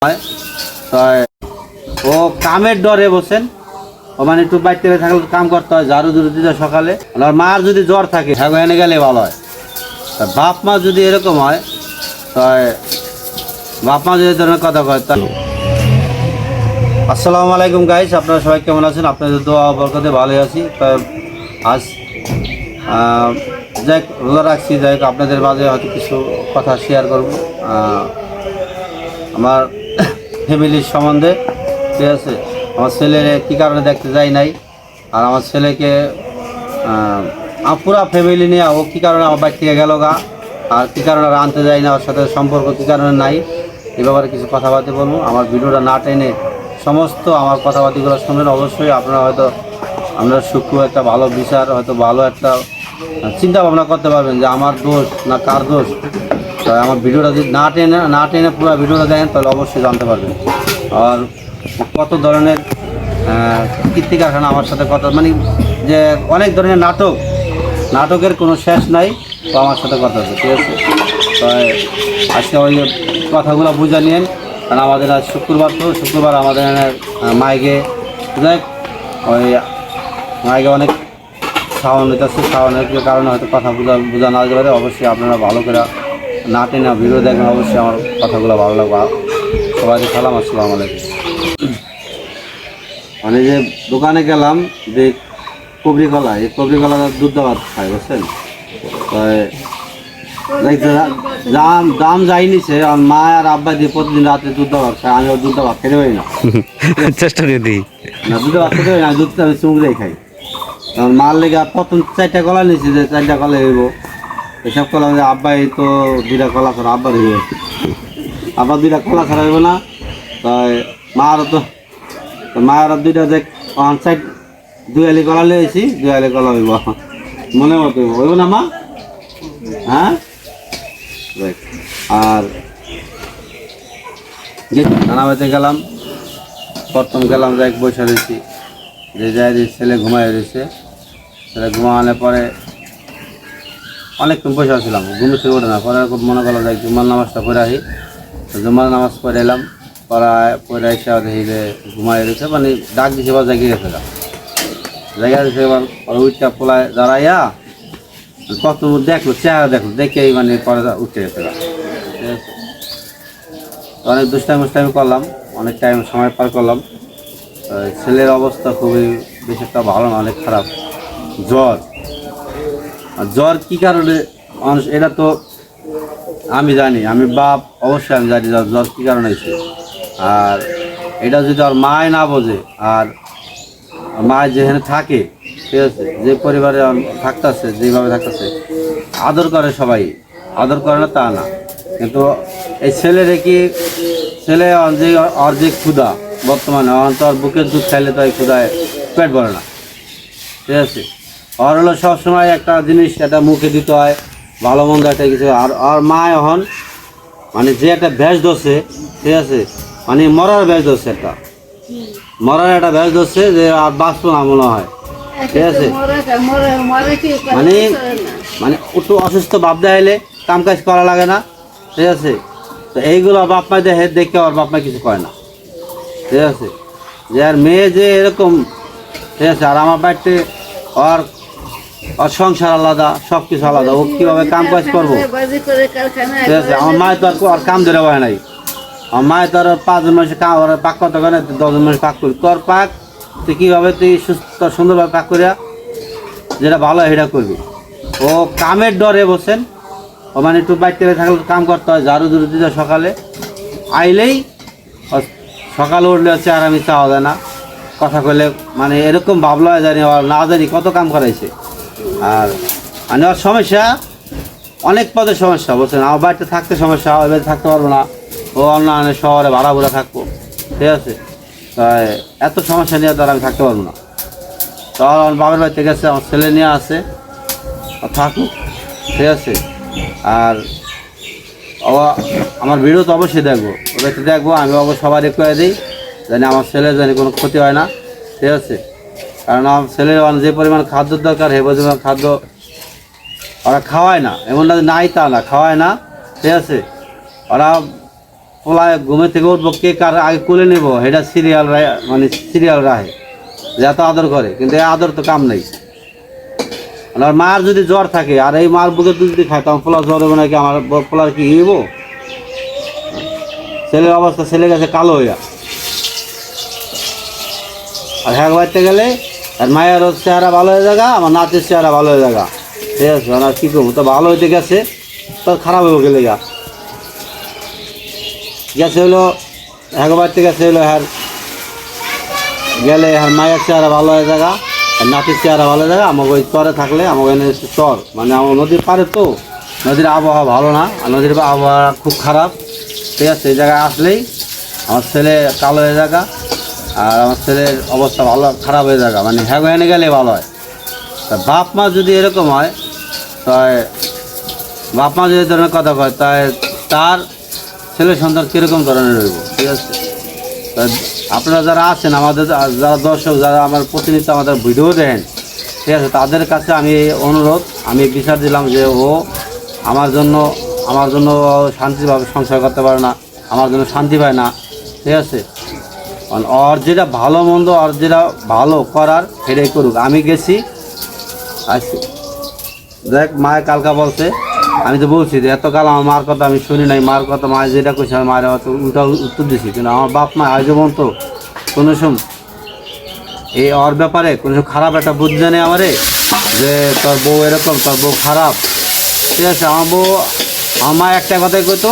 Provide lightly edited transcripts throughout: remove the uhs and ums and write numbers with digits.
ও কামের ডরে বসেন ও মানে একটু বাইরে থাকলে কাম করতে হয়, ঝাড়ু ঝুড়ু দিতে সকালে। আর মার যদি জ্বর থাকে হ্যাঁ এনে গেলে ভালো হয়। তা বাপ মা যদি এরকম হয় তাই বাপ মা যদি ধরনের কথা কয় তা। আসসালামু আলাইকুম গাইস, আপনারা সবাই কেমন আছেন? আপনাদের দোয়া বরকতে ভালোই আছি। আজ যাই রোজা রাখছি, যাই হোক আপনাদের মাঝে হয়তো কিছু কথা শেয়ার করব আমার ফ্যামিলির সম্বন্ধে। ঠিক আছে, আমার ছেলের কী কারণে দেখতে যাই নাই, আর আমার ছেলেকে পুরা ফ্যামিলি নিয়ে ও কী কারণে আমার বাড়ি থেকে গেল গা, আর কী কারণে আনতে যাই না, ওর সাথে সম্পর্ক কী কারণে নাই, এ ব্যাপারে কিছু কথাবার্তা বলবো। আমার ভিডিওটা না টেনে সমস্ত আমার কথাবার্তাগুলো শুনবেন। অবশ্যই আপনারা হয়তো আপনারা সূক্ষ্ম একটা ভালো বিচার, হয়তো ভালো একটা চিন্তা ভাবনা করতে পারবেন যে আমার দোষ না কার দোষ। তো আমার ভিডিওটা যদি না টেনে পুরো ভিডিওটা দেখেন তাহলে অবশ্যই জানতে পারবেন। আর কত ধরনের কীর্তি কারখানা আমার সাথে কথা, মানে যে অনেক ধরনের নাটকের কোনো শেষ নাই, তো আমার সাথে কথা আছে। ঠিক আছে, তো আজকে ওই কথাগুলো বুঝে নিন। কারণ আমাদের আজ শুক্রবার আমাদের মাইকে যাই ওই মাইকে অনেক খাওয়ানো নিতেছে, খাওয়ানোর কারণে হয়তো কথা বোঝা না যেতে পারে। অবশ্যই আপনারা ভালো করে না টেনে ভিডিও দেখবেন, অবশ্যই আমার কথাগুলো ভালো লাগবে। সবাইকে সালাম, আসসালামু আলাইকুম। মানে যে দোকানে গেলাম যে কবরি কলা, এই কবরি কলা দুধ ভাত খাই, বুঝছেন? দাম যাই নিছে, মা আর আব্বা দিয়ে প্রতিদিন রাতে দুধ ভাত খাই, আমি দুধ ভাত খেতে পারি না। চেষ্টা করে দিই না, দুধ ভাত খেতে পারি না, দুধটা আমি চুমুক দিয়ে খাই। কারণ মার লেগে প্রথম 4টা কলা নিয়েছি, যে 4টা কলা হইব এসব কলা, আব্বাই তো 2টা কলা ছাড়া আব্বার হইব, আবার 2টা কলা ছাড়া হইব না। তাই মারও তো মায়ের 2টা দেখ 2 আলি কলা লিয়েছি, 2 আলি কলা হইব মনে মতো হইব না মা? হ্যাঁ, আর নানা বাড়িতে গেলাম, প্রথম গেলাম যাই বসে রয়েছি, যে যাই ছেলে ঘুমাই রয়েছে। ছেলে ঘুমানোর পরে অনেকক্ষণ বসে আসছিলাম, ঘুমে শুরু ওঠে না। পরে খুব মনে করলো যাই জুম্মার নামাজটা পড়ে আসি। জুম্মার নামাজ পড়ে এলাম, পরে এসে দেখি যে ঘুমাই রয়েছে, মানে ডাক দিছে বা জাগিয়ে গেছে, জায়গা দিচ্ছে। এবার উঠটা পোলায় দাঁড়াইয়া কত দেখলো, চেহারা দেখলো, দেখেই মানে পরে উঠে গেছে। ঠিক আছে, অনেক দুষ্টামি করলাম, অনেক টাইম সময় পার করলাম। ছেলের অবস্থা খুবই বেশ একটা ভালো না, অনেক খারাপ। জ্বর কী কারণে মানুষ, এটা তো আমি জানি, আমি বাপ, অবশ্যই আমি জানি জ্বর কী কারণে হয়েছে। আর এটা যদি আর মায় না বোঝে, আর মায় যেখানে থাকে, ঠিক আছে, যে পরিবারে থাকতেছে, যেভাবে থাকতেছে আদর করে, সবাই আদর করে না তা না, কিন্তু এই ছেলেরে কি ছেলে আর যে ক্ষুধা বর্তমানে অন্তর বুকের দুধ খাইলে তো এই ক্ষুধায় পেট ভরে না। ঠিক আছে, আর হলো সবসময় একটা জিনিস এটা মুখে দিতে হয়, ভালো মন্দ একটা কিছু। আর মা এখন মানে যে একটা ভ্যাস ধরছে, ঠিক আছে, মানে মরার ভ্যাস ধরছে, একটা মরার একটা ভ্যাস ধরছে যে আর বাঁচবো না মনে হয়। ঠিক আছে, মানে মানে একটু অসুস্থ ভাব দেখাইলে কাম কাজ করা লাগে না। ঠিক আছে, তো এইগুলো বাপ মা দেখে আর বাপ মা কিছু করে না। ঠিক আছে, যে আর মেয়ে যে এরকম, ঠিক আছে, আর আমার বাড়িতে আর সংসার আলাদা, সব কিছু আলাদা, ও কীভাবে কাম কাজ করবো। ঠিক আছে, আমার মায়ের তো আর কাম ধরে হয় নাই, আমার মায়ের তো আর 5 জন মানুষের কাম পাক করতে পারে না, 10 জন মানুষ পাক করি, তোর পাক তুই কীভাবে তুই সুস্থ সুন্দরভাবে পাক করিয়া যেটা ভালো সেটা করবি। ও কামের ডরে বসেন, ও মানে একটু বাইরে থাকলে কাম করতে হয়, ঝাড়ু ঝুড়ু দিতে সকালে আইলেই, সকালে উঠলে হচ্ছে আর আমি চাওয়া যায় না, কথা কইলে মানে এরকম ভাবলো জানি না জানি কত কাম করাইছে। আর মানে ওর সমস্যা অনেক পদের সমস্যা, বলছেন আমার বাড়িতে থাকতে সমস্যা, ওই বাড়িতে থাকতে পারবো না, ও অন্য শহরে ভাড়া ভুড়া থাকবো। ঠিক আছে, তাই এত সমস্যা নিয়ে তো আমি থাকতে পারবো না। তো আমার বাবার বাড়িতে গেছে, আমার ছেলে নিয়ে আসে, থাকুক। ঠিক আছে, আর আমার ভিডিও তো অবশ্যই দেখবো, ওদেরকে দেখবো, আমি সবাই করে দিই জানি আমার ছেলের জানি কোনো ক্ষতি হয় না। ঠিক আছে, কারণ আমার ছেলের যে পরিমাণ খাদ্যর দরকার সেই পরিমাণ খাদ্য ওরা খাওয়ায় না, এমন না নাই তা না, খাওয়ায় না। ঠিক আছে, ওরা পোলায় ঘুমে থেকে উঠবো কে কার আগে কোলে নেব এটা সিরিয়াল মানে সিরিয়াল রাহে যে এত আদর করে, কিন্তু এই আদর তো কাম নেই। আর মার যদি জ্বর থাকে আর এই মার বুকে দুধ যদি খায় তখন পোলার জ্বর হবে নাকি? আমার পোলার কি হইব? ছেলের অবস্থা, ছেলে গেছে কালো হইয়া। আর হ্যাঁ বাড়তে গেলে আর মায়ের চেহারা ভালো হয়ে যাগা, আমার নাচের চেহারা ভালো হয়ে যাগা, ঠিক আছে? আর কী করবো, তো ভালো হইতে গেছে তো খারাপ হয়ে গেলে গেছে হলো হ্যাঁ বাড়তে গেছে হলো হ্যাঁ গেলে হ্যাঁ মায়ের চেহারা ভালো হয়ে যাগা, আর নাচের চেহারা ভালো হয়ে যাগা। আমাকে ওই চরে থাকলে আমাকে এনে চর মানে আমার নদীর পারে তো, নদীর আবহাওয়া ভালো না, আর নদীর আবহাওয়া খুব খারাপ, ঠিক আছে? এই জায়গায় আসলেই আমার ছেলে কালো হয়ে যাগা আর আমার ছেলের অবস্থা ভালো খারাপ হয়ে যাগা, মানে হ্যাঁ এনে গেলে ভালো হয়। তা বাপ মা যদি এরকম হয় তাই বাপ মা যদি ধরনের কথা কয় তাই তার ছেলে সন্তান কীরকম ধরনের রইব, ঠিক আছে? তা আপনারা যারা আছেন আমাদের, যারা দর্শক, যারা আমার প্রতিনিয়ত আমাদের ভিডিও দেখেন, ঠিক আছে, তাদের কাছে আমি অনুরোধ, আমি বিচার দিলাম যে ও আমার জন্য শান্তিভাবে সংসার করতে পারে না, আমার জন্য শান্তি পায় না, ঠিক আছে? ওর যেটা ভালো মন্দ, ওর যেটা ভালো করার সেটাই করুক। আমি গেছি আজকে দেখ মায়ের কালকা বলছে, আমি তো বলছি যে এতকাল আমার মার কথা আমি শুনি নাই, মার কথা মায়ের যেটা কইছে আমি মায়ের উল্টা উত্তর দিছি, কিন্তু আমার বাপ মা আজ পর্যন্ত কোনো সময় এই ওর ব্যাপারে কোনো খারাপ একটা বুদ্ধি জানে আমারে যে তোর বউ এরকম, তোর বউ খারাপ, ঠিক আছে? আমার মা একটা কথাই কইতো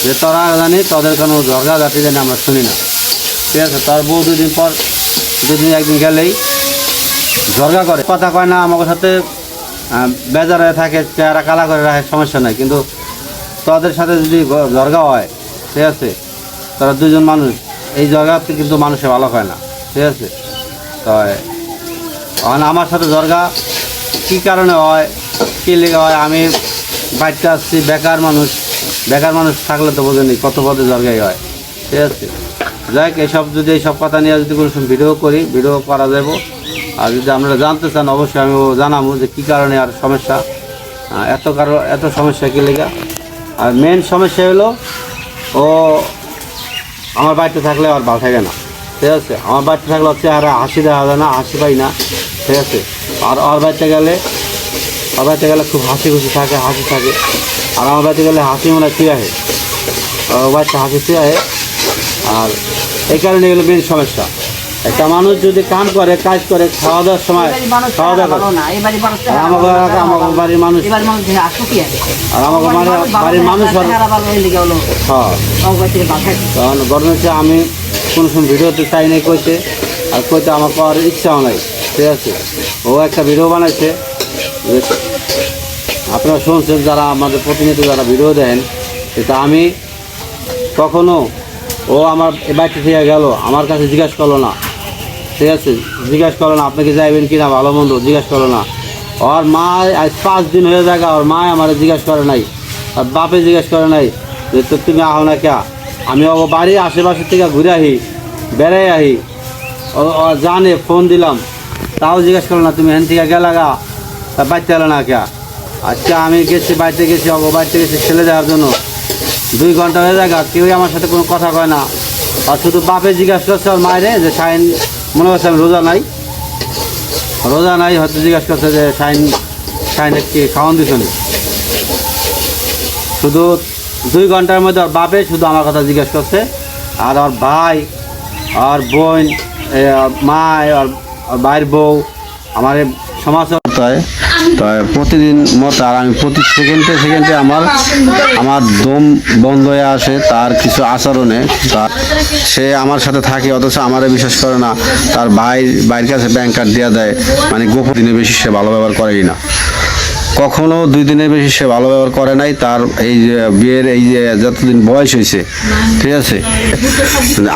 যে তোরা জানি তোদের কোনো ঝগড়া জাতি জানি আমরা শুনি না, ঠিক আছে? তোর বউ দুদিন একদিন গেলেই ঝগড়া করে, কথা কয় না, আমার সাথে বেজার হয়ে থাকে, চেহারা কালা করে রাখে, সমস্যা নাই। কিন্তু তোদের সাথে যদি ঝগড়া হয়, ঠিক আছে, তারা দুজন মানুষ, এই ঝগড়াতে কিন্তু মানুষে ভালো হয় না, ঠিক আছে? তো আমার সাথে ঝগড়া কী কারণে হয়, কী লেগে হয়? আমি বাড়িতে আসছি, বেকার মানুষ থাকলে তো বোঝেনি কত পদে ঝগড়াই হয়, ঠিক আছে? যাই হোক, এইসব কথা নিয়ে যদি কোনো ভিডিও করি, ভিডিও করা যাব। আর যদি আপনারা জানতে চান অবশ্যই আমি জানাবো যে কী কারণে আর সমস্যা, এত সমস্যা কী লেগা। আর মেন সমস্যা হলো ও আমার বাড়িতে থাকলে আর ভালো থাকে না, ঠিক আছে? আমার বাড়িতে থাকলে হচ্ছে আর হাসি দেখা যায় না, হাসি পাই না, ঠিক আছে? আর ওর বাড়িতে গেলে খুব হাসি খুশি থাকে, হাসি থাকে। আর আমার বাড়িতে গেলে হাসি মনে হয় আহে, ওর বাড়িতে হাসি আহে। আর এই কারণে এগুলো মেন সমস্যা। একটা মানুষ যদি কাজ করে খাওয়া দাওয়ার সময় খাওয়া দাওয়া করে, আমার বাড়ির মানুষ আর আমার বাড়ির মানুষ কারণ গরম হচ্ছে আমি কোনো সময় ভিডিওতে চাই নাই কইতে, আর কইতে আমার পাওয়ার ইচ্ছাও নাই, ঠিক আছে? ও একটা ভিডিও বানাইছে, আপনারা শুনছেন যারা আমাদের প্রতিনিয়ত যারা ভিডিও দেন, এটা আমি কখনো ও আমার বাড়িতে থেকে গেল আমার কাছে জিজ্ঞাসা করলো না, ঠিক আছে? জিজ্ঞাসা করো না আপনি কি যাইবেন কিনা, ভালো মন্দ জিজ্ঞাসা করো না। ওর মা আজ 5 দিন হয়ে যাগা, ওর মা আমার জিজ্ঞাসা করে নাই, আর বাপে জিজ্ঞাসা করে নাই যে তো তুমি আহো না কে। আমি ও বাড়ির আশেপাশে থেকে ঘুরে বেড়াই ও জানে, ফোন দিলাম তাও জিজ্ঞাসা করো না তুমি হেন থেকে গেলাগা, তা বাড়িতে এলো না কে। আজকে আমি গেছি বাড়িতে গেছি, বাড়িতে গেছি ছেলে দেওয়ার জন্য, 2 ঘন্টা হয়ে যাগা, কেউই আমার সাথে কোনো কথা কয় না। আর শুধু বাপে জিজ্ঞাসা করছে ওর মায়েরে যে শাইন, মনে করছে আমি রোজা নাই হয়তো জিজ্ঞাসা করছে যে শাইনের কি খাওয়ান দিছ নি। শুধু 2 ঘন্টার মধ্যে ওর বাপে শুধু আমার কথা জিজ্ঞাসা করছে। আর ওর ভাই, আর বোন, মা, আর ভাইয়ের বউ আমার সমাজ তাই প্রতিদিন মতো। আর আমি প্রতি সেকেন্ডে আমার দম বন্ধ হয়ে আসে তার কিছু আচরণে। সে আমার সাথে থাকে অথচ আমারে বিশ্বাস করে না, তার বাইরের কাছে ব্যাংক কার্ড দেওয়া দেয়, মানে গোপন দিনে বেশি সে ভালো ব্যবহার করেই না, কখনো 2 দিনের বেশি সে ভালো ব্যবহার করে নাই। তার এই যে বিয়ের এই যে যতদিন বয়স হয়েছে, ঠিক আছে,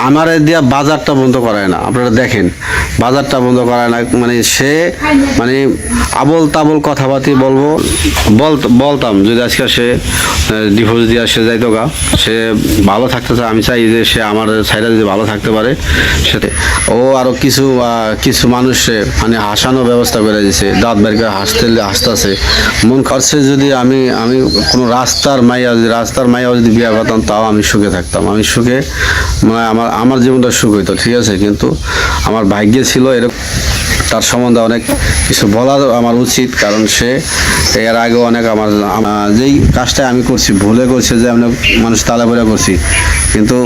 আমার দিয়া বাজারটা বন্ধ করায় না। আপনারা দেখেন বাজারটা বন্ধ করায় না, মানে সে মানে আবল তাবল কথাবার্তি বলতাম যদি আজকে সে ডিভোর্স দিয়ে সে যাইতো গা, সে ভালো থাকতে চায়। আমি চাই যে সে আমার সাইডে যদি ভালো থাকতে পারে সেটা। ও আরও কিছু মানুষ মানে হাসানোর ব্যবস্থা করে দিয়েছে, দাঁত বের করে হাসতেছে, মন খরচে যদি আমি কোনো রাস্তার মাইয়া যদি বিয়ে করতাম তাও আমি সুখে থাকতাম, আমি সুখে মানে আমার জীবনটা সুখ হইতো, ঠিক আছে। কিন্তু আমার ভাগ্যে ছিল এরকম, তার সম্বন্ধে অনেক কিছু বলা আমার উচিত, কারণ সে এর আগে অনেক যেই কাজটা আমি করছি ভুলে করছি, যে আমি মানুষ তালাপড়া করছি, কিন্তু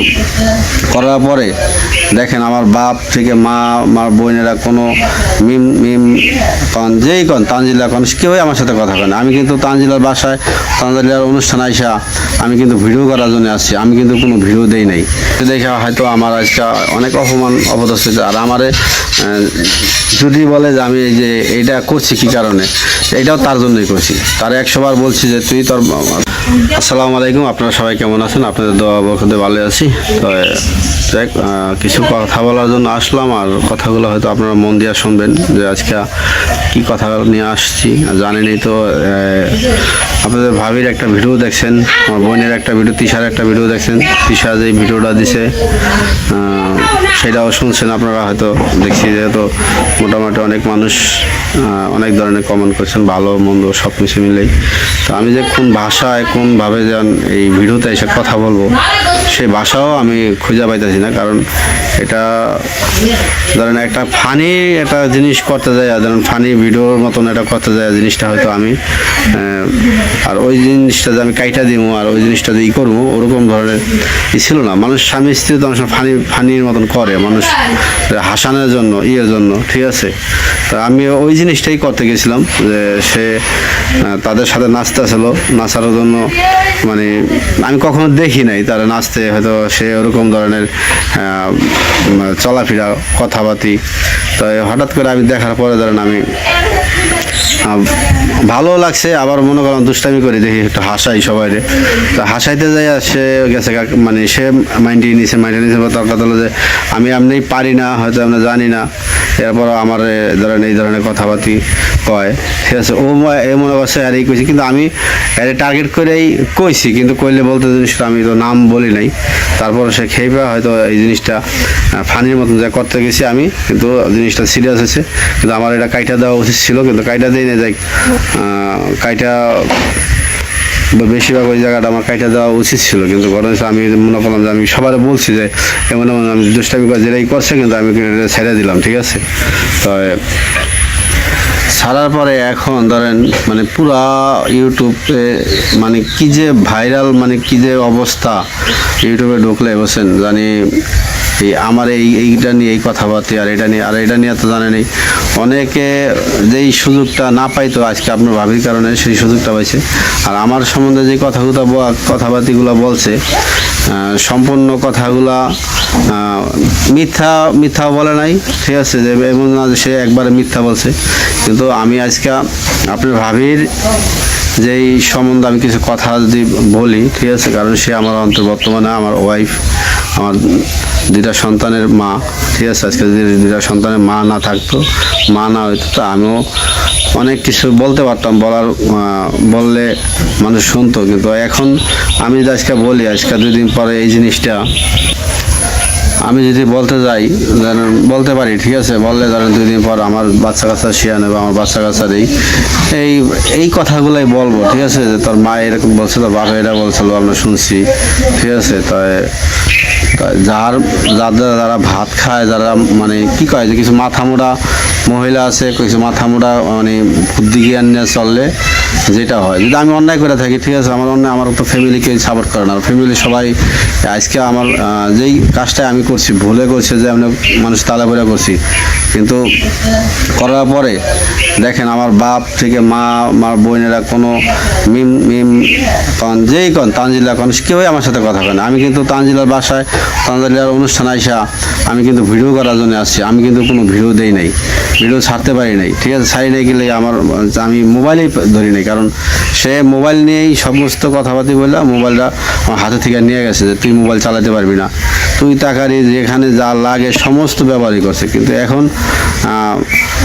করার পরে দেখেন আমার বাপ থেকে মা, আমার বোনেরা কোনো মিম যেই তানজিলা কেউই আমার সাথে কথা কয় না। আমি কিন্তু তানজিলার বাসায়, তানজিলার অনুষ্ঠান আইসা আমি কিন্তু ভিডিও করার জন্য আসছি, আমি কিন্তু কোনো ভিডিও দেই নাই। দেখে হয়তো আমার আজকে অনেক অপদস্থ, আর আমারে যদি বলে যে আমি এই যে এইটা করছি কি কারণে, এটাও তার জন্যই করছি। তার 100 বার বলছি যে তুই তোর। আসসালামু আলাইকুম, আপনারা সবাই কেমন আছেন? আপনাদের দোয়া বরকতে ভালো আছি। তো কিছু কথা বলার জন্য আসলাম, আর কথাগুলো হয়তো আপনারা মন দিয়ে শুনবেন, যে আজকে কি কথা নিয়ে আসছি জানেনই তো। আপনাদের ভাবির একটা ভিডিও দেখছেন, আমার বোনের একটা ভিডিও, তিশার একটা ভিডিও দেখছেন, তিশা যে ভিডিওটা দিছে সেটাও শুনছেন আপনারা হয়তো। দেখছি যেহেতু মোটামুটি অনেক মানুষ অনেক ধরনের কমেন্ট করছেন, ভালো মন্দ সব কিছু মিলেই। তো আমি যে কোন ভাষায় কোনভাবে যেন এই ভিডিওতে এসে কথা বলবো, সেই ভাষাও আমি খুঁজে পাইতেছি না। কারণ এটা ধরেন একটা ফানি একটা জিনিস করতে যায়, ধরেন ফানি ভিডিওর মতন এটা করতে যায় জিনিসটা হয়তো আমি, আর ওই জিনিসটা যে আমি কাইটা দিব আর ওই জিনিসটা যে করবো ওরকম ধরনের ছিল না। মানুষ স্বামী স্ত্রী তো অনেক সময় ফানির মতন করে, মানুষ হাসানোর জন্য জন্য, ঠিক আছে। তো আমি ওই জিনিসটাই করতে গেছিলাম, যে সে তাদের সাথে নাচতেছিল, নাচার জন্য মানে আমি কখনো দেখি নাই তারা নাচতে, হয়তো সে ওরকম ধরনের চলাফেরা কথাবার্তি। তো হঠাৎ করে আমি দেখার পরে ধরেন আমি ভালো লাগছে, আবার মনে করলাম দুষ্টামি করে দেখি একটু হাসাই সবাই। তো হাসাইতে যাই সে গেছে, মানে সে মাইন্ডে নিছে তার কথা হলো যে আমি এমনি পারি না, হয়তো আমরা জানি না, এরপর আমার ধরেন এই ধরনের কথাবার্তি কয়, ঠিক আছে। ও এ মনে করছে আর এই কইছি, কিন্তু আমি এর টার্গেট করেই কইছি, কিন্তু কইলে বলতে জিনিসটা আমি তো নাম বলি নাই। তারপর সে খেয়ে হয়তো এই জিনিসটা ফানির মতন যা করতে গেছি আমি, কিন্তু জিনিসটা সিরিয়াস হয়েছে। কিন্তু আমার এটা কাইটা দেওয়া উচিত ছিল, কিন্তু কাইটা দিই না, যাই কাইটা বেশিরভাগ ওই জায়গাটা আমার কাইটা দেওয়া উচিত ছিল। কিন্তু ঘটনা আমি মনে করলাম যে আমি সবার বলছি যে এমন এমন আমি দুষ্টামি করে যেটাই করছে, কিন্তু আমি ছেড়ে দিলাম, ঠিক আছে। তো ছাড়ার পরে এখন ধরেন মানে পুরা ইউটিউবে মানে কি যে ভাইরাল, মানে কি যে অবস্থা, ইউটিউবে ঢুকলে বলছেন জানি আমার এইটা নিয়ে এই কথাবার্তা, আর এটা নিয়ে তো জানেনই অনেকে যেই সুযোগটা না পাইতো আজকে আপনার ভাবির কারণে সেই সুযোগটা পাইছে। আর আমার সম্বন্ধে যে কথাবার্তিগুলো বলছে, সম্পূর্ণ কথাগুলা মিথ্যা বলে নাই, ঠিক আছে। যে এমন না যে সে একবারে মিথ্যা বলছে, কিন্তু আমি আজকে আপনার ভাবির যেই সম্বন্ধে আমি কিছু কথা যদি বলি, ঠিক আছে, কারণ সে আমার বর্তমানে আমার ওয়াইফ, আমার 2টা সন্তানের মা, ঠিক আছে। আজকে যদি 2টা সন্তানের মা না থাকতো, মা না হইতো, তো আমিও অনেক কিছু বলতে পারতাম, বললে মানুষ শুনতো। কিন্তু এখন আমি যদি আজকে বলি, আজকে 2 দিন পরে এই জিনিসটা আমি যদি বলতে যাই, বলতে পারি, ঠিক আছে, বললে ধরেন 2 দিন পর আমার বাচ্চা কাচ্চা শিয়া নেবে, আমার বাচ্চা কাচ্চার এই কথাগুলাই বলবো, ঠিক আছে। যে তোর মা এরকম বলছিল, বাবা এটা বলছিল, আমরা শুনছি, ঠিক আছে। তাই যারা ভাত খায়, যারা মানে কি কয় যে কিছু মাথামোড়া মহিলা আছে, কিছু মাথামোড়া মানে বুদ্ধি জ্ঞান নিয়ে চললে যেটা হয়, যদি আমি অন্যায় করে থাকি, ঠিক আছে, আমার তো ফ্যামিলিকে সাপোর্ট করে না, ফ্যামিলি সবাই আজকে আমার যেই কাজটা আমি করছি ভুলে করছে, যে আমি মানুষ তালাপড়া করছি, কিন্তু করার পরে দেখেন আমার বাপ থেকে মা, আমার বোনেরা কোনো মিম যেই তানজিলা কেউই আমার সাথে কথা কয় না। আমি কিন্তু তানজিলার বাসায়, তানজিলার অনুষ্ঠান আইসা আমি কিন্তু ভিডিও করার জন্য আসছি, আমি কিন্তু কোনো ভিডিও দেই নাই, ভিডিও ছাড়তে পারি নাই, ঠিক আছে। ছাড়ি নাই গেলে আমি মোবাইলেই ধরি নাই, কারণ সে মোবাইল নিয়েই সমস্ত কথাবার্তা বললে মোবাইলটা আমার হাতে থেকে নিয়ে গেছে, যে তুই মোবাইল চালাতে পারবি না, তুই তাকারি যেখানে যা লাগে সমস্ত ব্যবহারই করছে। কিন্তু এখন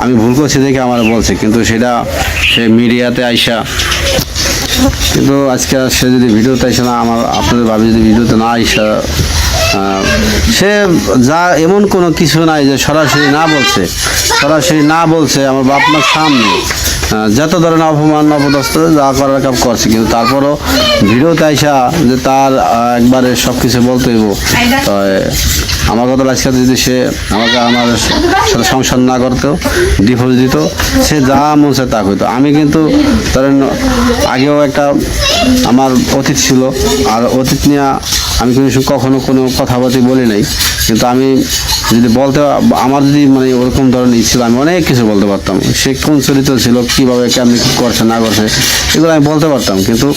আমি ভুল করছি দেখে আমার বলছে, কিন্তু সেটা সে মিডিয়াতে আইসা, কিন্তু আজকে সে যদি ভিডিওতে আইসা না, আপনাদের ভাবি যদি ভিডিওতে না আইসা, সে যা এমন কোনো কিছু নাই যে সরাসরি না বলছে আমার বাপ মার সামনে, যত ধরনের অপমান অপদস্থ যা করার কাম করছে, কিন্তু তারপরও ভিডিওতে আইসা যে তার একবারে সব কিছু বলতে হইব। তো আমার কথা আজকে যদি সে আমাকে আমার সাথে সংসার না করতো, ডিভোর্স দিত, সে যা মন চায় তা হইতো। আমি কিন্তু ধরেন আগেও একটা আমার অতীত ছিল, আর অতীত নিয়ে আমি কিন্তু কখনো কোনো কথাবার্তা বলি নাই। কিন্তু আমি যদি বলতে, আমার যদি মানে ওরকম ধরনের ছিল, আমি অনেক কিছু বলতে পারতাম। সে কোন চরিত্র ছিল, কীভাবে কেমনি কী করছে না করছে, এগুলো আমি বলতে পারতাম। কিন্তু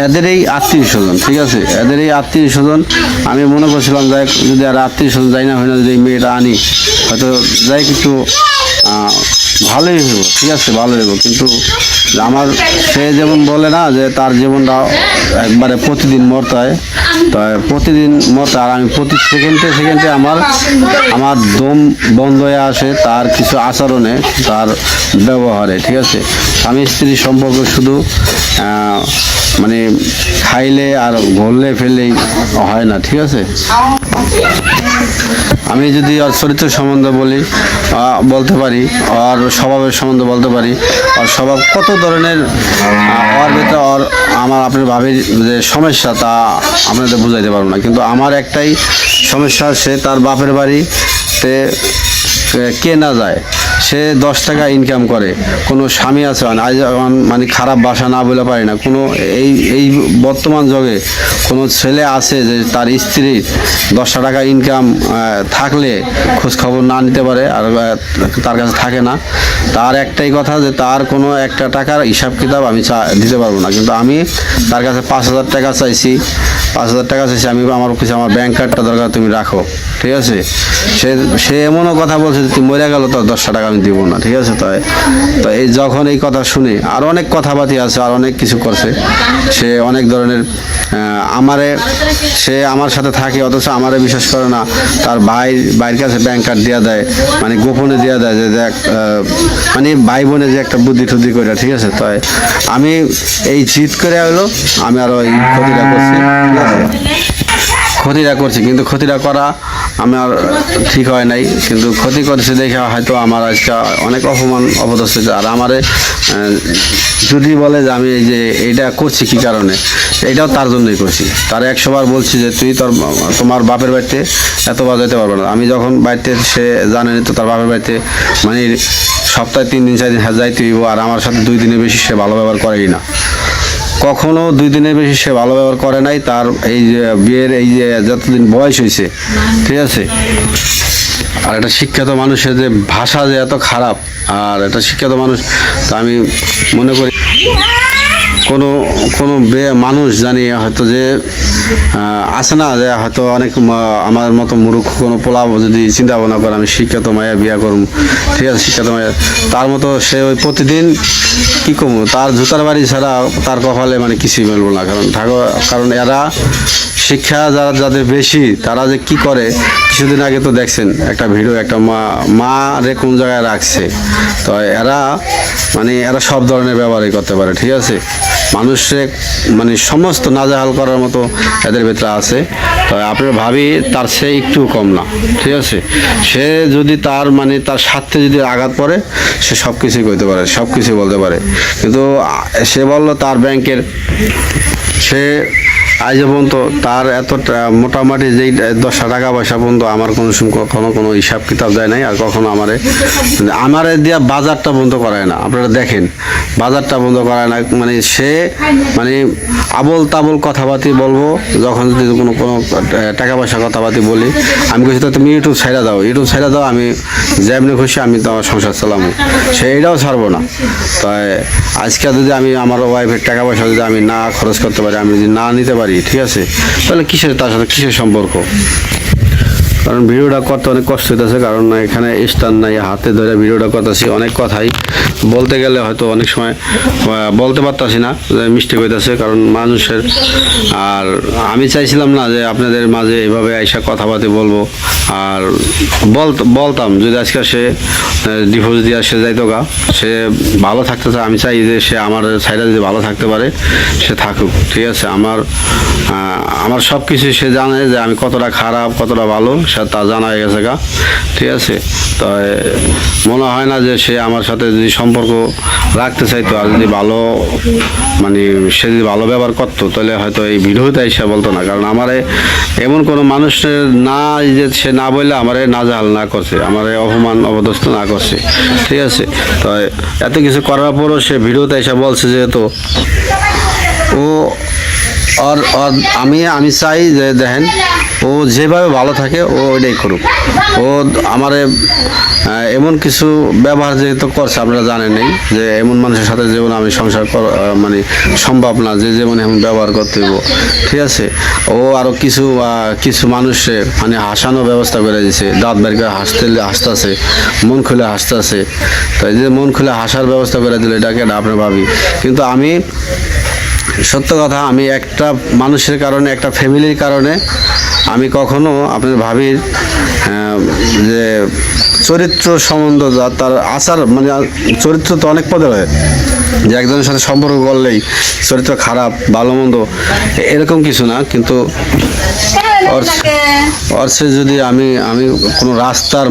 এদের এই আত্মীয় স্বজন, ঠিক আছে, এদের এই আত্মীয় স্বজন আমি মনে করছিলাম যাই যদি আর আত্মীয় স্বজন যাই না হয় না, যদি এই মেয়েটা আনি হয়তো যাই একটু ভালোই হইব, ঠিক আছে, ভালো হইব। কিন্তু আমার সে যেমন বলে না যে তার জীবনটা একবারে প্রতিদিন মরতে হয়, তো প্রতিদিন মরতে, আর আমি প্রতি সেকেন্ডে সেকেন্ডে আমার দম বন্ধ হয়ে আসে তার কিছু আচরণে, তার ব্যবহারে, ঠিক আছে। স্বামী স্ত্রীর সম্পর্ক শুধু মানে খাইলে আর ঘুরলে ফেললেই হয় না, ঠিক আছে। আমি যদি ওর চরিত্র সম্বন্ধে বলতে পারি, আর স্বভাবের সম্বন্ধে বলতে পারি, আর স্বভাব কত ধরনের ওর ভেতরে আমার আপনার ভাবির যে সমস্যা তা আপনাদের বুঝাইতে পারবো না। কিন্তু আমার একটাই সমস্যা, সে তার বাপের বাড়িতে কে না যায়, সে 10 টাকা ইনকাম করে, কোনো স্বামী আছে মানে খারাপ ভাষা না বলে পারি না, কোনো এই বর্তমান যুগে কোনো ছেলে আছে যে তার স্ত্রীর 10 টাকা ইনকাম থাকলে খোঁজ খবর না নিতে পারে, আর তার কাছে থাকে না। তার একটাই কথা যে তার কোনো একটা টাকার হিসাব কিতাব আমি দিতে পারবো না। কিন্তু আমি তার কাছে 5,000 টাকা চাইছি, 5,000 টাকা চাইছি, আমি আমার কাছে আমার ব্যাংক কার্ডটা দরকার, তুমি রাখো, ঠিক আছে। সে এমনও কথা বলছে যে তুই মরে গেল তো 10 টাকা আমি দিব না, ঠিক আছে। তো এই যখন এই কথা শুনি, আর অনেক কথাবার্তি আছে, আর অনেক কিছু করছে, সে অনেক ধরনের সে আমার সাথে থাকে, অথচ আমারে বিশ্বাস করে না, তার ভাইয়ের কাছে ব্যাংক কার্ড দেওয়া দেয়, মানে গোপনে দেওয়া দেয়, যে দেখ মানে ভাই বোনে যে একটা বুদ্ধি টুদ্ধি করে, ঠিক আছে। তাই আমি এই জিদ করে হলো আমি আরো এই ক্ষতিটা করছি, ঠিক আছে, ক্ষতিটা করছি। কিন্তু ক্ষতিটা করা আমার ঠিক হয় নাই, কিন্তু ক্ষতি করছে দেখে হয়তো আমার আজকে অনেক অপমান অপদস্থ। আর আমারে যদি বলে যে আমি এই যে এইটা করছি কী কারণে, এটাও তার জন্যই করছি। তার 100 বার বলছি যে তুই তোমার বাপের বাড়িতে এতবার যেতে পারবে না। আমি যখন বাড়িতে, সে জানেনি তো তার বাপের বাড়িতে মানে সপ্তাহে 3 দিন 4 দিন যাইতে হইব, আর আমার সাথে 2 দিনের বেশি সে ভালো ব্যবহার করেই না, কখনো 2 দিনের বেশি সে ভালো ব্যবহার করে নাই। তার এই যে বিয়ের এই যে যতদিন বয়স হয়েছে, ঠিক আছে। আর একটা শিক্ষিত মানুষের যে ভাষা যে এত খারাপ, আর একটা শিক্ষিত মানুষ, তা আমি মনে করি কোনো মানুষ জানি হয়তো যে আছে না, যে হয়তো অনেক আমার মতো মূর্খ কোনো পোলাও যদি চিন্তা ভাবনা করে আমি শিক্ষিত মায়া বিয়া করব, ঠিক আছে, শিক্ষিত মায়া, তার মতো সে ওই প্রতিদিন কী করবো, তার জুতার বাড়ি ছাড়া তার কপালে মানে কিছুই মেলবো না। কারণ এরা শিক্ষা যাদের বেশি, তারা যে কি করে, কিছুদিন আগে তো দেখছেন একটা ভিডিও, একটা মা রে কোন জায়গায় রাখছে। তো এরা সব ধরনের ব্যবহারই করতে পারে, ঠিক আছে। মানুষে মানে সমস্ত নাজেহাল করার মতো এদের ভেতরে আছে। তো আপনার ভাবি তার সে একটু কম না, ঠিক আছে। সে যদি তার স্বার্থে যদি আঘাত পড়ে, সে সব কিছুই করতে পারে, সব কিছুই বলতে পারে। কিন্তু সে বললো তার ব্যাংকের, সে আজ পর্যন্ত তার মোটামুটি যেই 10 টাকা পয়সা পর্যন্ত আমার কখনো কোনো হিসাব কিতাব দেয় নাই, আর কখনো আমারে দিয়া বাজারটা বন্ধ করায় না। আপনারা দেখেন, বাজারটা বন্ধ করায় না, সে আবল তাবল কথাবার্তি বলবো, যখন যদি কোনো টাকা পয়সা কথাবার্তি বলি, আমি বলছি তো তুমি ইউটিউব ছেড়ে দাও, আমি যেমনি খুশি আমি তো আমার সংসার চালাবো, সে এটাও ছাড়বো না। তাই আজকে যদি আমি আমার ওয়াইফের টাকা পয়সা যদি আমি না খরচ করতে পারি, আমি যদি না নিতে পারি, ঠিক আছে, তাহলে তার সাথে কিসের সম্পর্ক? কারণ ভিডিওটা করতে অনেক কষ্ট হইতেছে, কারণ এখানে স্ট্যান্ড নাই, হাতে ধরে ভিডিওটা করতেছি, অনেক কথাই বলতে গেলে হয়তো অনেক সময় বলতে পারতাছি না, মিস্টেক হইতেছে, কারণ মানুষের। আর আমি চাইছিলাম না যে আপনাদের মাঝে এভাবে আইসা কথাবার্তা বলবো, আর বলতাম যদি আজকে সে ডিভোর্স দিয়ে সে যাইতো গা, সে ভালো থাকতে চায়, আমি চাই যে সে আমার সাইডে যদি ভালো থাকতে পারে, সে থাকুক, ঠিক আছে। আমার সব কিছু সে জানে যে আমি কতটা খারাপ কতটা ভালো, সে সমস্যা তা জানা হয়ে গেছে গা, ঠিক আছে। তো মনে হয় না যে সে আমার সাথে যদি সম্পর্ক রাখতে চাইতো, আর যদি ভালো মানে সে যদি ভালো ব্যবহার করতো, তাহলে হয়তো এই ভিডিওতে এসে বলতো না। কারণ আমারে এমন কোনো মানুষের না, যে সে না বললে আমারে নাজেহাল না করছে, আমারে অপমান অপদস্থ না করছে, ঠিক আছে। তো এত কিছু করার পরও সে ভিডিওতে এসে বলছে, যেহেতু ও আর আমি চাই যে দেখেন, ও যেভাবে ভালো থাকে ও ওইটাই করুক। ও আমারে এমন কিছু ব্যবহার যেহেতু করছে, আপনারা জানেন নেই যে এমন মানুষের সাথে যেমন আমি সংসার মানে সম্ভব না, যে যেমন এমন ব্যবহার করতে হইব, ঠিক আছে। ও আরও কিছু মানুষে মানে হাসানোর ব্যবস্থা করে দিয়েছে, দাঁত বের করে হাসতেছে, মন খুলে হাসতেছে। তাই যে মন খুলে হাসার ব্যবস্থা করে দিল, এটাকে আপনি ভাবি। কিন্তু আমি সত্য কথা, আমি একটা মানুষের কারণে, একটা ফ্যামিলির কারণে আমি কখনো আপনার ভাবির যে চরিত্র সম্বন্ধ, তার আচার মানে চরিত্র তো অনেক পদের হয়, যে একজনের সাথে সম্পর্ক করলেই চরিত্র খারাপ ভালো মন্দ এরকম কিছু না। কিন্তু অর্থে যদি আমি কোনো রাস্তার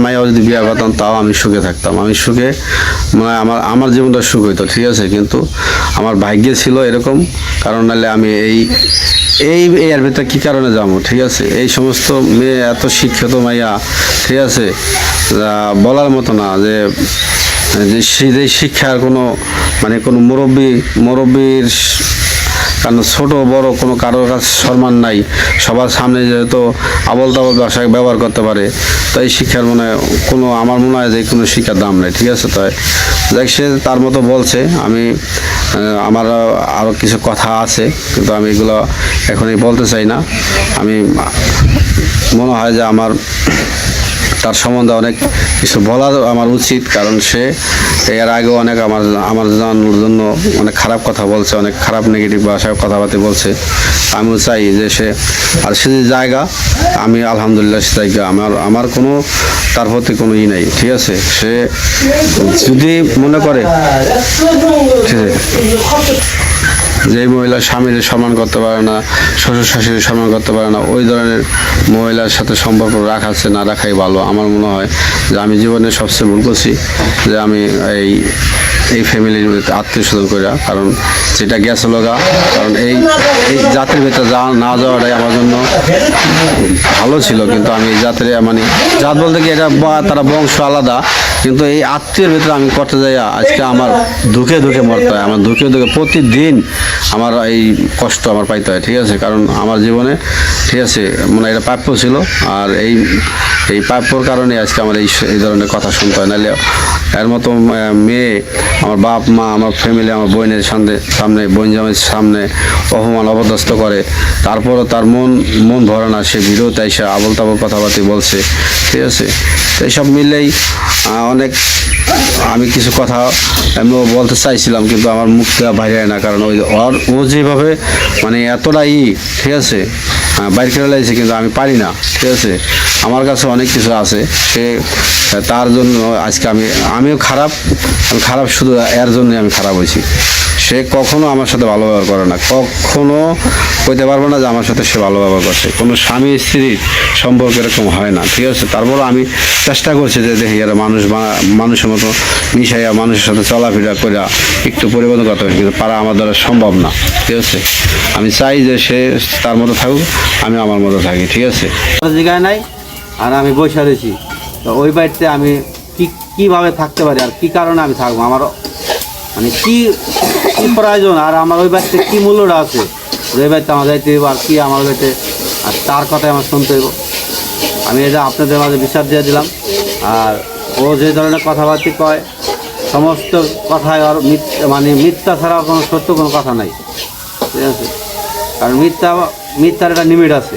মাইয়া যদি বিয়ে করতাম, তাও আমি সুখে থাকতাম, আমি সুখে মানে আমার জীবনটা সুখ হইতো, ঠিক আছে। কিন্তু আমার ভাগ্যে ছিল এরকম, কারণ নাহলে আমি এর ভিতরে কী কারণে যাবো, ঠিক আছে। এই সমস্ত মেয়ে এত শিক্ষিত মাইয়া, ঠিক আছে, বলার মতো না যে যে শিক্ষার কোনো মানে কোনো মুরব্বীর, কারণ ছোট বড় কোনো কারোর কাছে সম্মান নাই, সবার সামনে যেহেতু আবল তাবল ভাষায় ব্যবহার করতে পারে, তাই শিক্ষার কোনো আমার মনে হয় যে কোনো শিক্ষার দাম নেই, ঠিক আছে। তাই দেখ, সে তার মতো বলছে, আমার আরও কিছু কথা আছে, কিন্তু আমি এগুলো এখনই বলতে চাই না। আমি মনে হয় যে তার সম্বন্ধে অনেক কিছু বলা আমার উচিত, কারণ সে এর আগেও অনেক আমার জন্য অনেক খারাপ কথা বলছে, অনেক খারাপ নেগেটিভ ভাষায় কথাবার্তা বলছে। আমিও চাই যে সে যে জায়গা, আমি আলহামদুলিল্লাহ সে জায়গা আমার কোনো তার প্রতি কোনো নাই, ঠিক আছে। সে যদি মনে করে যে মহিলা স্বামীর সম্মান করতে পারে না, শ্বশুর শাশুড়ির সম্মান করতে পারে না, ওই ধরনের মহিলার সাথে সম্পর্ক রাখাচ্ছে না রাখাই ভালো। আমার মনে হয় যে আমি জীবনে সবচেয়ে ভুল করছি যে আমি এই ফ্যামিলির আত্মীয় স্বজন করিয়া, কারণ যেটা গেছে লগা, কারণ এই জাতির ভেতরে না যাওয়াটাই আমার জন্য ভালো ছিল। কিন্তু আমি এই জাতের মানে জাত বলতে কি, এটা তারা বংশ আলাদা, কিন্তু এই আত্মীয়ের ভেতরে আমি করতে যাই, আজকে আমার দুঃখে মরতে হয়, আমার দুঃখে প্রতিদিন আমার এই কষ্ট আমার পাইতে হয়, ঠিক আছে। কারণ আমার জীবনে, ঠিক আছে, মানে এটা প্রাপ্য ছিল, আর এই প্রাপ্যর কারণে আজকে আমার এই ধরনের কথা শুনতে হয়। নাহলে এর মতো মেয়ে আমার বাপ মা, আমার ফ্যামিলি, আমার বোনের সামনে বোন জামাইয়ের সামনে অপমান অপদস্থ করে, তারপরও তার মন ভরে না, সে ভিডিওতে এসে আবল তাবল কথাবার্তা বলছে, ঠিক আছে। তো এইসব মিলেই অনেক আমি কিছু কথা আমিও বলতে চাইছিলাম, কিন্তু আমার মুখ থেকে বাইরে হয় না, কারণ ও যেভাবে মানে এতটাই, ঠিক আছে, বাইর করে লাগছে, কিন্তু আমি পারি না, ঠিক আছে। আমার কাছে অনেক কিছু আছে, সে তার জন্য আজকে আমিও খারাপ শুধু এর জন্যই আমি খারাপ হয়েছি। সে কখনো আমার সাথে ভালো ব্যবহার করে না, কখনো কইতে পারবো না যে আমার সাথে সে ভালো ব্যবহার করছে। কোনো স্বামী স্ত্রীর সম্পর্ক এরকম হয় না, ঠিক আছে। তারপরও আমি চেষ্টা করছি যে দেখি এরা মানুষের মতো মিশাইয়া মানুষের সাথে চলাফেরা করে একটু পরিবর্তন করতে হবে, কিন্তু পারা আমার দ্বারা সম্ভব না, ঠিক আছে। আমি চাই যে সে তার মতো থাকুক, আমি আমার মতো থাকি, ঠিক আছে। জায়গায় নাই, আর আমি বসে রয়েছি, তো ওই বাড়িতে আমি কীভাবে থাকতে পারি, আর কী কারণে আমি থাকবো, আমার মানে কি প্রয়োজন, আর আমার ওই বাড়িতে কী মূল্যটা আছে, ওই বাড়িতে আমার যাইতে হইব, আর কি আমার বাড়িতে, আর তার কথাই আমার শুনতে হইব। আমি এটা আপনাদের মাঝে বিচার দিয়ে দিলাম। আর ও যে ধরনের কথাবার্তা কয়, সমস্ত কথায় আর মানে মিথ্যা ছাড়া কোনো সত্য কোনো কথা নাই, ঠিক আছে। কারণ মিথ্যার একটা লিমিট আছে,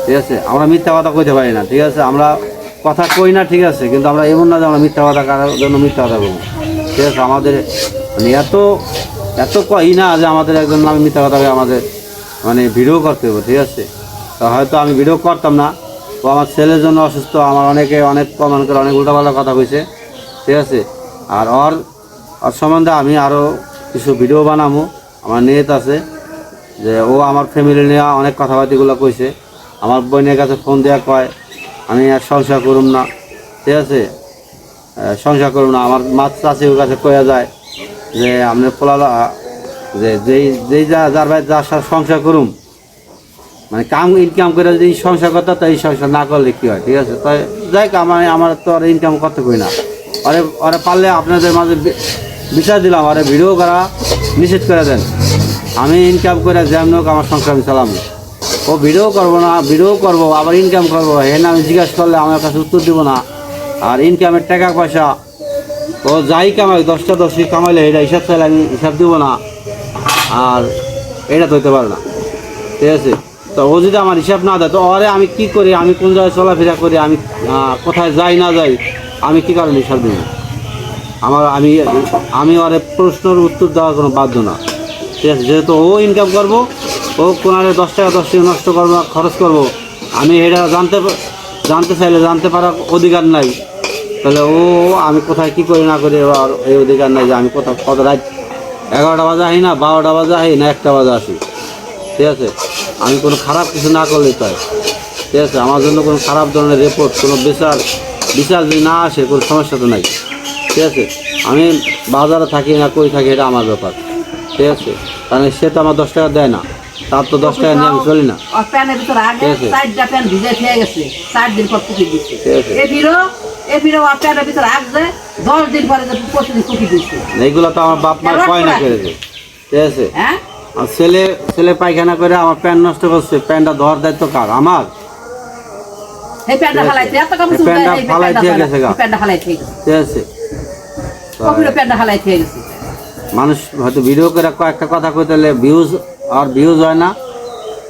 ঠিক আছে। আমরা মিথ্যা কথা কইতে পারি না, ঠিক আছে। আমরা কথা কই না, ঠিক আছে, কিন্তু আমরা এমন না যে আমরা মিথ্যা কথা কারোর জন্য মিথ্যা কথা বলবো, ঠিক আছে। আমাদের মানে এত কই না যে আমাদের একজন আমি মিথ্যা কথা আমাদের মানে ভিডিও করতে হবে, ঠিক আছে। তো হয়তো আমি ভিডিও করতাম না, ও আমার ছেলের জন্য অসুস্থ, আমার অনেক কমেন্ট করে অনেক উল্টাপাল্টা কথা কইছে, ঠিক আছে। আর ওর সম্বন্ধে আমি আরও কিছু ভিডিও বানাবো, আমার নিয়ত আছে যে ও আমার ফ্যামিলি নিয়ে অনেক কথাবার্তাগুলো কইছে, আমার বোনের কাছে ফোন দেওয়া কয় আমি আর সংসার করুম না, ঠিক আছে, সংসার করুম না। আমার মা চাষির কাছে কয়া যায় যে আপনি পোলা যে যেই যার ভাই যার সাথে সংসার করুম, মানে কাম ইনকাম করে যদি সংসার করতে তো এই সংসার না করলে কী হয়, ঠিক আছে। তাই যাই আমার তো আর ইনকাম করতে করি না, ওরে পারলে আপনাদের মাঝে বিচার দিলাম, ওরে ভিডিও করা নিষেধ করে দেন। আমি ইনকাম করে যেমন হোক আমার সংসার আমি চালাবো। ও ভিডিও করবো না, ভিডিও করবো আবার ইনকাম করবো, হ্যাঁ না আমি জিজ্ঞাসা করলে আমার কাছে উত্তর দিব না। আর ইনকামের টাকা পয়সা ও যাই কামাই 10টা 10 কামাইলে এটা হিসাব চাইলে আমি হিসাব দিব না, আর এটা তো হইতে পারে না, ঠিক আছে। তো ও যদি আমার হিসাব না দেয় তো ওরে আমি কী করি, আমি কোন জায়গায় চলাফেরা করি, আমি কোথায় যাই না যাই, আমি কী কারণে হিসাব দেব? আমি ওরে প্রশ্নের উত্তর দেওয়ার কোনো বাধ্য না, ঠিক আছে। যেহেতু ও ইনকাম করবো, ও কোনারে 10 টাকা 10 টাকা নষ্ট করবো, খরচ করবো, আমি এটা জানতে চাইলে জানতে পারার অধিকার নাই। তাহলে আমি কোথায় কী করি না করি আর এই অধিকার নাই যে আমি কোথাও কত রাত 11টা বাজে আসি না, 12টা বাজে আসি না, 1টা বাজে আসি, ঠিক আছে। আমি কোনো খারাপ কিছু না করলে তাই, ঠিক আছে। আমার জন্য কোনো খারাপ ধরনের রিপোর্ট, কোনো বিচার যদি না আসে কোনো সমস্যা তো নাই, ঠিক আছে। আমি বাজারে থাকি না কই থাকি এটা আমার ব্যাপার, ঠিক আছে। কারণ সে তো আমার 10 টাকা দেয় না, তার তো 10 টাকা নিয়ে আমি চলি না, প্যানের ভিতরে আগে 4টা প্যান ভিজে খেয়ে গেছে, 4 দিন পর কুকি দিচ্ছে। ঠিক আছে। এ ফিরো প্যানের ভিতরে আসবে 10 দিন পরে প্রতিদিন কুকি দিচ্ছে। এইগুলো তো আমার বাপ মার পয়না করেছে, ঠিক আছে। হ্যাঁ, আর ছেলে পায়খানা করে আমার প্যান্ট নষ্ট করছে, প্যান্টটা ধোয়ার দায়িত্ব কার? আমার। এই প্যানটা হালাইতে এত কাম এই প্যানটা ফালাইতে গেছে গা, প্যানটা হালাইতে গেছে, ঠিক আছে। কপিরও প্যানটা হালাইতে গেছে। মানুষ হয়তো ভিডিও করে কয়েকটা কথা কইতে ভিউজ হয় না,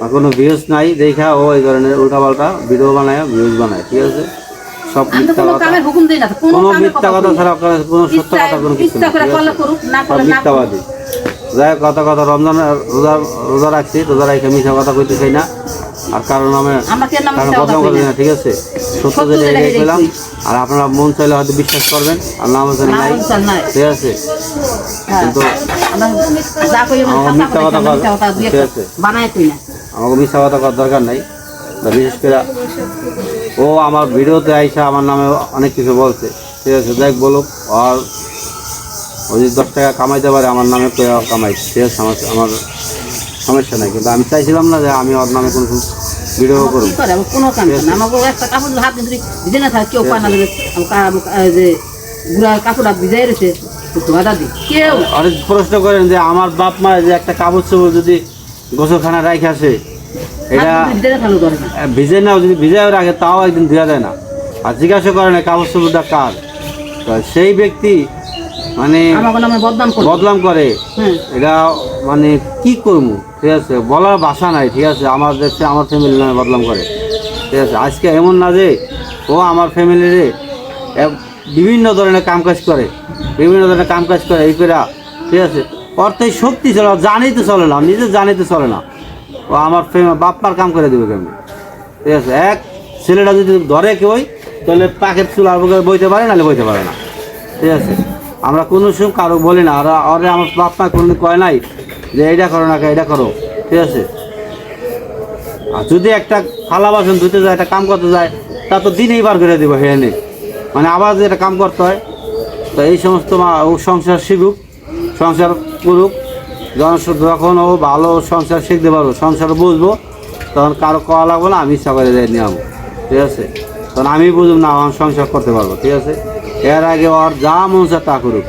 আর কোনো ভিউজ নাই দেখা ও এই ধরনের উল্টাপাল্টা ভিডিও বানায়, ভিউজ বানায়, ঠিক আছে। সব আমি তো মিথ্যা কোনো কথা, কামের হুকুম দেই না, কোনো কোনো কামের মিথ্যা কথা ছাড়া কোনো সত্য কথা কোনো কিছু ইচ্ছা না, করে ঠিক করলে আছে? করুক, না সব করলে না করুক। মিথ্যাবাদী। যাই হোক, কথা রমজান রোজা রাখছি, রোজা রাখে মিথ্যা কথা কইতে চাই না, আর কারণ আমরা কেন কারণ মিথ্যা কথা বদনাম কই করবে না? না, ঠিক আছে। সত্য সত্য যেটা যেটা এটাই এটাই পেলাম, কই। আর আপনারা মন চাইলে হয়তো বিশ্বাস করবেন, আর না মন চাইলে না নাই, মন চাইলে নাই। ঠিক আছে। হ্যাঁ, কিন্তু আমরা যা কই আমরা আমার মিথ্যা কথা মিথ্যা কথা দিয়ে ঠিক আছে। বানায় কই না। আমাকে মিথ্যা কথা করার দরকার নাই। তা বিশেষ করে ও আমার ভিডিওতে আইসা আমার নামে অনেক কিছু বলছে, ঠিক আছে। দেখ বলুক, আর ও যদি 10 টাকা কামাইতে পারে আমার নামে কামাই, ঠিক আছে, আমার সমস্যা নাই। কিন্তু আমি চাইছিলাম না যে আমি ওর নামে কোনো ভিডিও করব। কি করে আমার কোনো কাম না, আমাকে একটা কাপড় হাত দিয়ে ভিজে না থাকে, কেউ পায় না দেবে যে গুড়া কাপড় ভিজাই রয়েছে ধোয়াটা দিই কেউ। অনেক প্রশ্ন করেন যে আমার বাপ মা যে একটা কাপড় চোপড় যদি গোসলখানা রাখে আসে, এটা ভিজে নাও, যদি ভিজাও রাখে তাও একদিন ধোয়া যায় না। আর জিজ্ঞাসা করেন কাপড় চোপড়টা কার, সেই ব্যক্তি মানে বদনাম করে। এটা মানে কি করবো, ঠিক আছে, বলার ভাষা নাই, ঠিক আছে। আমার দেখছে আমার ফ্যামিলির নামে বদনাম করে, ঠিক আছে। আজকে এমন না যে ও আমার ফ্যামিলিরে বিভিন্ন ধরনের কামকাজ করে, এই করে, ঠিক আছে। অর্থে শক্তি চলে, জানিতে চলে না, নিজে জানিতে চলে না, ও আমার বাপ্পার কাম করে দেবে কেমন, ঠিক আছে। এক ছেলেটা যদি ধরে কেউ তাহলে পাখির চুলার বুকে বইতে পারে, নাহলে বইতে পারে না, ঠিক আছে। আমরা কোনো সময় কারো বলি না, আর ওরে আমার বাপ্পা কোনো কয় নাই যে এইটা করো না, এটা করো, ঠিক আছে। আর যদি একটা থালা বাসন ধুতে যায়, একটা কাম করতে যায়, তা তো দিনেই বার করে দেবো হেনে, মানে আবার যে এটা কাম করতে হয়। তো এই সমস্ত ও সংসার শিখুক, সংসার করুক, যখন ও ভালো সংসার শিখতে পারবো, সংসার বুঝবো, তখন কারো কওয়া লাগবো না, আমি ইচ্ছা করে নিয়ে যাবো, ঠিক আছে। তখন আমি বুঝব না আমার সংসার করতে পারবো, ঠিক আছে। এর আগে ওর যা মন চায় তা করুক।